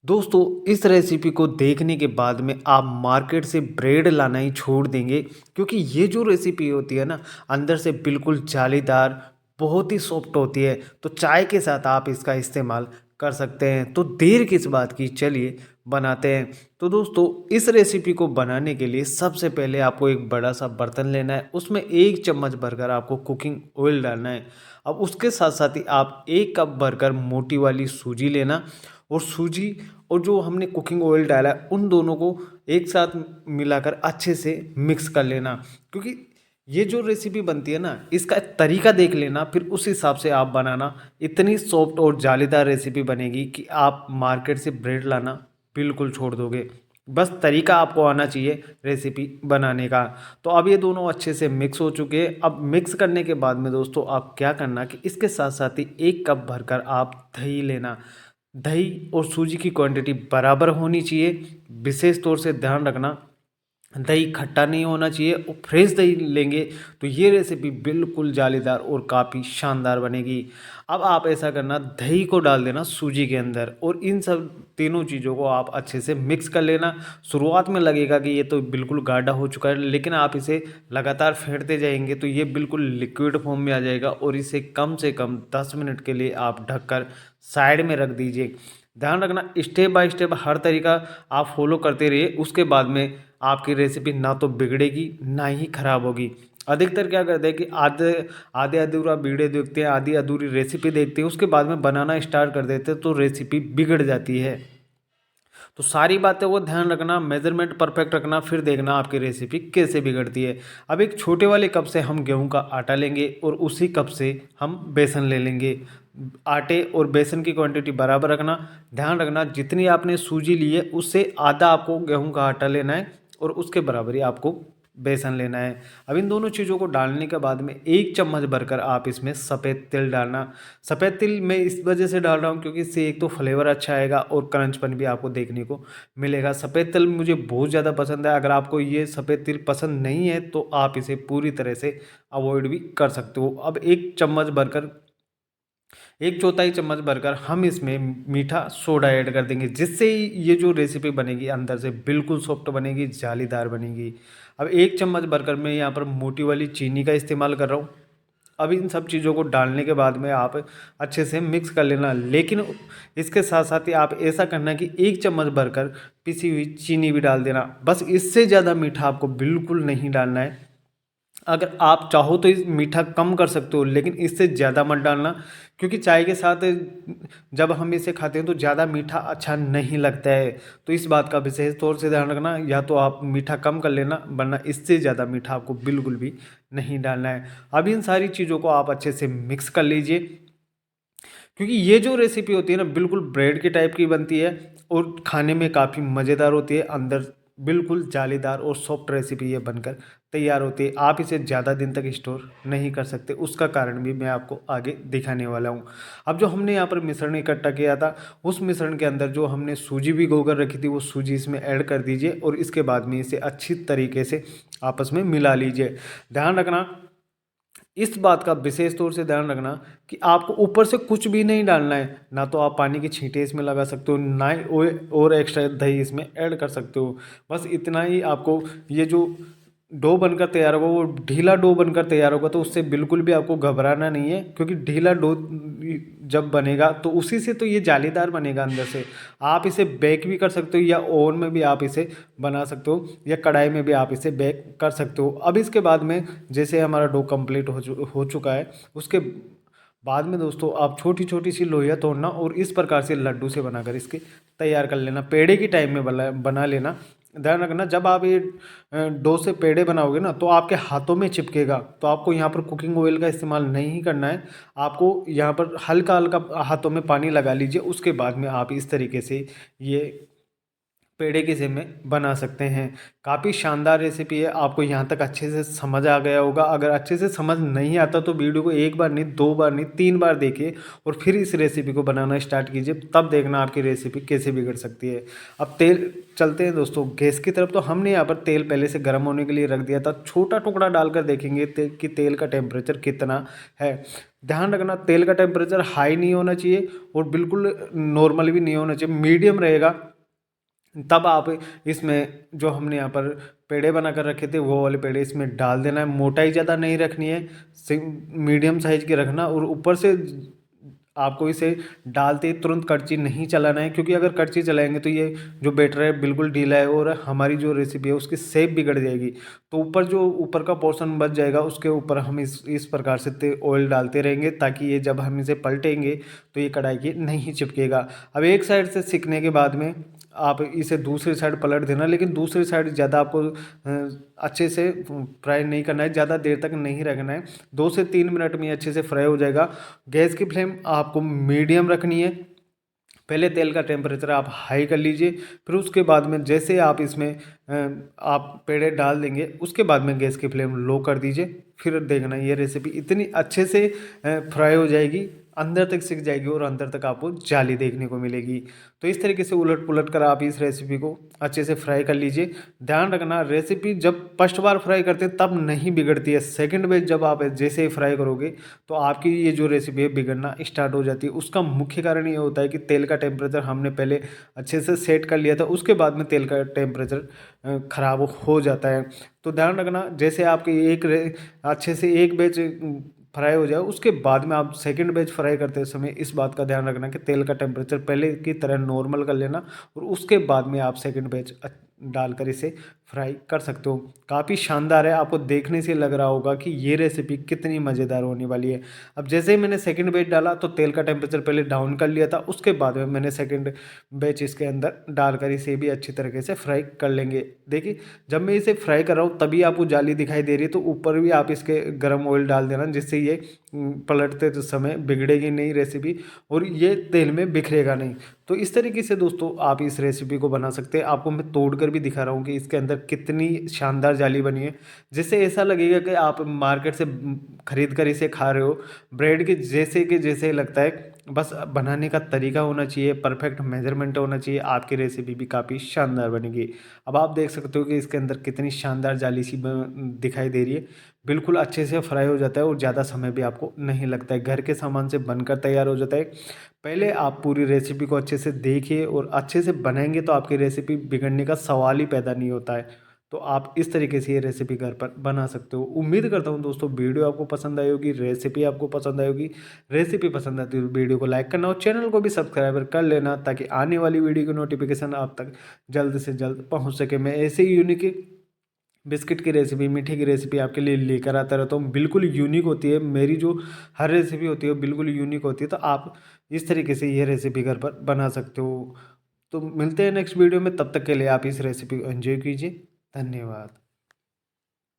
दोस्तों, इस रेसिपी को देखने के बाद में आप मार्केट से ब्रेड लाना ही छोड़ देंगे, क्योंकि ये जो रेसिपी होती है ना, अंदर से बिल्कुल जालीदार, बहुत ही सॉफ्ट होती है। तो चाय के साथ आप इसका इस्तेमाल कर सकते हैं। तो देर किस बात की, चलिए बनाते हैं। तो दोस्तों, इस रेसिपी को बनाने के लिए सबसे पहले आपको एक बड़ा सा बर्तन लेना है, उसमें 1 चम्मच भरकर आपको कुकिंग ऑयल डालना है। अब उसके साथ साथ ही आप 1 कप भरकर मोटी वाली सूजी लेना, और सूजी और जो हमने कुकिंग ऑयल डाला है उन दोनों को एक साथ मिलाकर अच्छे से मिक्स कर लेना। क्योंकि ये जो रेसिपी बनती है ना, इसका तरीका देख लेना, फिर उस हिसाब से आप बनाना। इतनी सॉफ्ट और जालीदार रेसिपी बनेगी कि आप मार्केट से ब्रेड लाना बिल्कुल छोड़ दोगे। बस तरीका आपको आना चाहिए रेसिपी बनाने का। तो अब ये दोनों अच्छे से मिक्स हो चुके हैं। अब मिक्स करने के बाद में दोस्तों आप क्या करना कि इसके साथ साथ ही 1 कप भरकर आप दही लेना। दही और सूजी की क्वांटिटी बराबर होनी चाहिए। विशेष तौर से ध्यान रखना, दही खट्टा नहीं होना चाहिए, और फ्रेश दही लेंगे तो ये रेसिपी बिल्कुल जालीदार और काफ़ी शानदार बनेगी। अब आप ऐसा करना, दही को डाल देना सूजी के अंदर, और इन सब तीनों चीज़ों को आप अच्छे से मिक्स कर लेना। शुरुआत में लगेगा कि ये तो बिल्कुल गाढ़ा हो चुका है, लेकिन आप इसे लगातार फेंटते जाएंगे तो ये बिल्कुल लिक्विड फॉर्म में आ जाएगा, और इसे कम से कम 10 मिनट के लिए आप ढककर साइड में रख दीजिए। ध्यान रखना, स्टेप बाय स्टेप हर तरीका आप फॉलो करते रहिए। उसके बाद में आपकी रेसिपी ना तो बिगड़ेगी ना ही खराब होगी। अधिकतर क्या करते हैं कि आधे आधे अधूरा वीडियो देखते हैं, आधी अधूरी रेसिपी देखते हैं, उसके बाद में बनाना स्टार्ट कर देते हैं तो रेसिपी बिगड़ जाती है। तो सारी बातों को ध्यान रखना, मेजरमेंट परफेक्ट रखना, फिर देखना आपकी रेसिपी कैसे बिगड़ती है। अब एक छोटे वाले कप से हम गेहूं का आटा लेंगे, और उसी कप से हम बेसन ले लेंगे। आटे और बेसन की क्वांटिटी बराबर रखना। ध्यान रखना, जितनी आपने सूजी ली है उससे आधा आपको गेहूं का आटा लेना है, और उसके बराबर ही आपको बेसन लेना है। अब इन दोनों चीज़ों को डालने के बाद में 1 चम्मच भरकर आप इसमें सफ़ेद तिल डालना। सफ़ेद तिल मैं इस वजह से डाल रहा हूँ क्योंकि इससे एक तो फ्लेवर अच्छा आएगा और क्रंचपन भी आपको देखने को मिलेगा। सफ़ेद तिल मुझे बहुत ज़्यादा पसंद है। अगर आपको ये सफ़ेद तिल पसंद नहीं है तो आप इसे पूरी तरह से अवॉइड भी कर सकते हो। अब 1 चम्मच भरकर, 1/4 चम्मच भरकर हम इसमें मीठा सोडा ऐड कर देंगे, जिससे ये जो रेसिपी बनेगी अंदर से बिल्कुल सॉफ्ट बनेगी, जालीदार बनेगी। अब 1 चम्मच भरकर मैं यहाँ पर मोटी वाली चीनी का इस्तेमाल कर रहा हूँ। अब इन सब चीज़ों को डालने के बाद में आप अच्छे से मिक्स कर लेना, लेकिन इसके साथ साथ ही आप ऐसा करना कि 1 चम्मच भरकर पिसी हुई चीनी भी डाल देना। बस इससे ज़्यादा मीठा आपको बिल्कुल नहीं डालना है। अगर आप चाहो तो इस मीठा कम कर सकते हो, लेकिन इससे ज़्यादा मत डालना, क्योंकि चाय के साथ जब हम इसे खाते हैं तो ज़्यादा मीठा अच्छा नहीं लगता है। तो इस बात का विशेष तौर से ध्यान रखना, या तो आप मीठा कम कर लेना, वरना इससे ज़्यादा मीठा आपको बिल्कुल भी नहीं डालना है। अब इन सारी चीज़ों को आप अच्छे से मिक्स कर लीजिए, क्योंकि ये जो रेसिपी होती है ना, बिल्कुल ब्रेड के टाइप की बनती है और खाने में काफ़ी मज़ेदार होती है। अंदर बिल्कुल जालीदार और सॉफ्ट रेसिपी ये बनकर तैयार होती है। आप इसे ज़्यादा दिन तक स्टोर नहीं कर सकते, उसका कारण भी मैं आपको आगे दिखाने वाला हूँ। अब जो हमने यहाँ पर मिश्रण इकट्ठा किया था, उस मिश्रण के अंदर जो हमने सूजी भिगो कर रखी थी वो सूजी इसमें ऐड कर दीजिए, और इसके बाद में इसे अच्छी तरीके से आपस में मिला लीजिए। ध्यान रखना, इस बात का विशेष तौर से ध्यान रखना कि आपको ऊपर से कुछ भी नहीं डालना है। ना तो आप पानी की छींटे इसमें लगा सकते हो, ना ही और एक्स्ट्रा दही इसमें ऐड कर सकते हो। बस इतना ही आपको, ये जो डो बनकर तैयार होगा वो ढीला डो बनकर तैयार होगा, तो उससे बिल्कुल भी आपको घबराना नहीं है, क्योंकि ढीला डो जब बनेगा तो उसी से तो ये जालीदार बनेगा अंदर से। आप इसे बेक भी कर सकते हो, या ओवन में भी आप इसे बना सकते हो, या कढ़ाई में भी आप इसे बेक कर सकते हो। अब इसके बाद में जैसे हमारा डो कंप्लीट हो चुका है, उसके बाद में दोस्तों आप छोटी छोटी सी लोइयाँ तोड़ना, और इस प्रकार से लड्डू से बनाकर इसके तैयार कर लेना। पेड़े की टाइप में बना लेना। ध्यान रखना, जब आप ये डो से पेड़े बनाओगे ना तो आपके हाथों में चिपकेगा, तो आपको यहाँ पर कुकिंग ऑयल का इस्तेमाल नहीं करना है। आपको यहाँ पर हल्का हल्का हाथों में पानी लगा लीजिए, उसके बाद में आप इस तरीके से ये पेड़े की सेव में बना सकते हैं। काफ़ी शानदार रेसिपी है, आपको यहाँ तक अच्छे से समझ आ गया होगा। अगर अच्छे से समझ नहीं आता तो वीडियो को एक बार नहीं, 2 बार नहीं, 3 बार देखिए और फिर इस रेसिपी को बनाना स्टार्ट कीजिए, तब देखना आपकी रेसिपी कैसे बिगड़ सकती है। अब तेल चलते हैं दोस्तों गैस की तरफ। तो हमने यहाँ पर तेल पहले से गर्म होने के लिए रख दिया था। छोटा टुकड़ा डालकर देखेंगे कि तेल का टेम्परेचर कितना है। ध्यान रखना तेल का टेम्परेचर हाई नहीं होना चाहिए और बिल्कुल नॉर्मल भी नहीं होना चाहिए, मीडियम रहेगा। तब आप इसमें जो हमने यहाँ पर पेड़े बना कर रखे थे वो वाले पेड़े इसमें डाल देना है। मोटाई ज़्यादा नहीं रखनी है, मीडियम साइज के रखना। और ऊपर से आपको इसे डालते ही तुरंत कड़छी नहीं चलाना है, क्योंकि अगर कड़छी चलाएंगे तो ये जो बैटर है बिल्कुल ढीला है और हमारी जो रेसिपी है उसकी शेप बिगड़ जाएगी। तो ऊपर का पोर्शन बच जाएगा, उसके ऊपर हम इस प्रकार से ऑयल डालते रहेंगे, ताकि ये जब हम इसे पलटेंगे तो ये कढ़ाई की नहीं चिपकेगा। अब एक साइड से सिकने के बाद में आप इसे दूसरी साइड पलट देना, लेकिन दूसरी साइड ज़्यादा आपको अच्छे से फ्राई नहीं करना है, ज़्यादा देर तक नहीं रखना है। 2 से 3 मिनट में अच्छे से फ्राई हो जाएगा। गैस की फ्लेम आपको मीडियम रखनी है। पहले तेल का टेम्परेचर आप हाई कर लीजिए, फिर उसके बाद में जैसे आप इसमें आप पेड़े डाल देंगे उसके बाद में गैस की फ्लेम लो कर दीजिए। फिर देखना ये रेसिपी इतनी अच्छे से फ्राई हो जाएगी, अंदर तक सिक जाएगी और अंदर तक आपको जाली देखने को मिलेगी। तो इस तरीके से उलट पुलट कर आप इस रेसिपी को अच्छे से फ्राई कर लीजिए। ध्यान रखना रेसिपी जब फर्स्ट बार फ्राई करते हैं तब नहीं बिगड़ती है, सेकंड बेर जब आप जैसे ही फ्राई करोगे तो आपकी ये जो रेसिपी है बिगड़ना स्टार्ट हो जाती है। उसका मुख्य कारण ये होता है कि तेल का टेम्परेचर हमने पहले अच्छे से सेट कर लिया था, उसके बाद में तेल का टेम्परेचर ख़राब हो जाता है। तो ध्यान रखना जैसे आपकी अच्छे से एक बैच फ्राई हो जाए उसके बाद में आप सेकंड बैच फ्राई करते समय इस बात का ध्यान रखना कि तेल का टेम्परेचर पहले की तरह नॉर्मल कर लेना, और उसके बाद में आप सेकंड बैच डालकर इसे फ्राई कर सकते हो। काफ़ी शानदार है, आपको देखने से लग रहा होगा कि ये रेसिपी कितनी मज़ेदार होने वाली है। अब जैसे ही मैंने सेकंड बैच डाला तो तेल का टेम्परेचर पहले डाउन कर लिया था, उसके बाद में मैंने सेकंड बैच इसके अंदर डालकर इसे भी अच्छी तरीके से फ्राई कर लेंगे। देखिए जब मैं इसे फ्राई कर रहा हूँ तभी आपको जाली दिखाई दे रही है, तो ऊपर भी आप इसके गर्म ऑयल डाल देना, जिससे ये पलटते समय बिगड़ेगी नहीं रेसिपी और ये तेल में बिखरेगा नहीं। तो इस तरीके से दोस्तों आप इस रेसिपी को बना सकते हैं। आपको मैं तोड़कर भी दिखा रहा हूँ कि इसके अंदर कितनी शानदार जाली बनी है, जिससे ऐसा लगेगा कि आप मार्केट से खरीद कर इसे खा रहे हो। ब्रेड के जैसे लगता है, बस बनाने का तरीका होना चाहिए, परफेक्ट मेजरमेंट होना चाहिए, आपकी रेसिपी भी काफ़ी शानदार बनेगी। अब आप देख सकते हो कि इसके अंदर कितनी शानदार जाली सी दिखाई दे रही है। बिल्कुल अच्छे से फ्राई हो जाता है और ज़्यादा समय भी आपको नहीं लगता है, घर के सामान से बनकर तैयार हो जाता है। पहले आप पूरी रेसिपी को अच्छे से देखिए और अच्छे से बनाएंगे तो आपकी रेसिपी बिगड़ने का सवाल ही पैदा नहीं होता है। तो आप इस तरीके से ये रेसिपी घर पर बना सकते हो। उम्मीद करता हूँ दोस्तों वीडियो आपको पसंद आई होगी, रेसिपी आपको पसंद आई होगी। रेसिपी पसंद आती है तो वीडियो को लाइक करना और चैनल को भी सब्सक्राइबर कर लेना, ताकि आने वाली वीडियो की नोटिफिकेशन आप तक जल्द से जल्द पहुँच सके। मैं ऐसे ही यूनिक बिस्किट की रेसिपी, मीठे की रेसिपी आपके लिए लेकर आता रहता हूँ। बिल्कुल यूनिक होती है मेरी जो हर रेसिपी होती है वो बिल्कुल यूनिक होती है। तो आप इस तरीके से ये रेसिपी घर पर बना सकते हो। तो मिलते हैं नेक्स्ट वीडियो में, तब तक के लिए आप इस रेसिपी को एंजॉय कीजिए। धन्यवाद।